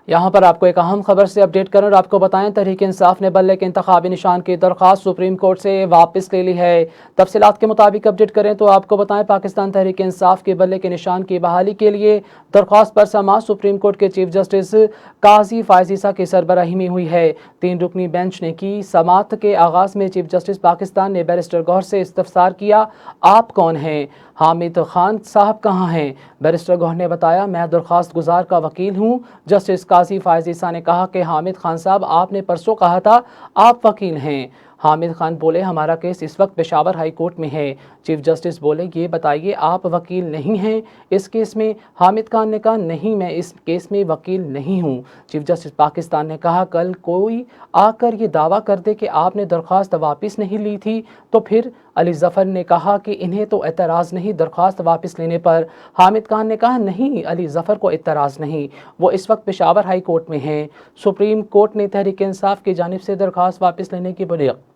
یہاں پر آپ کو ایک اہم خبر سے اپڈیٹ کریں اور آپ کو بتائیں تحریک انصاف نے بلے کے انتخابی نشان کی درخواست سپریم کورٹ سے واپس لے لی ہے۔ تفصیلات کے مطابق اپڈیٹ کریں تو آپ کو بتائیں پاکستان تحریک انصاف کے بلے کے نشان کی بحالی کے لیے درخواست پر سماعت سپریم کورٹ کے چیف جسٹس قاضی فائز عیسیٰ کی سربراہی میں ہوئی ہے۔ 3 رکنی بینچ نے کی سماعت کے آغاز میں چیف جسٹس پاکستان نے بیرسٹر گوہر سے استفسار کیا، آپ کون ہیں؟ حامد خان صاحب کہاں ہیں؟ بیرسٹر گوہر نے بتایا، میں درخواست گزار کا وکیل ہوں۔ جسٹس قاضی فائز عیسیٰ نے کہا کہ حامد خان صاحب، آپ نے پرسوں کہا تھا آپ وکیل ہیں۔ حامد خان بولے، ہمارا کیس اس وقت پشاور ہائی کورٹ میں ہے۔ چیف جسٹس بولے، یہ بتائیے آپ وکیل نہیں ہیں اس کیس میں؟ حامد خان نے کہا، نہیں، میں اس کیس میں وکیل نہیں ہوں۔ چیف جسٹس پاکستان نے کہا، کل کوئی آ کر یہ دعویٰ کر دے کہ آپ نے درخواست واپس نہیں لی تھی تو پھر؟ علی ظفر نے کہا کہ انہیں تو اعتراض نہیں درخواست واپس لینے پر۔ حامد خان نے کہا، نہیں، علی ظفر کو اعتراض نہیں، وہ اس وقت پشاور ہائی کورٹ میں ہیں۔ سپریم کورٹ نے تحریک انصاف کی جانب سے درخواست واپس لینے کی بنیاد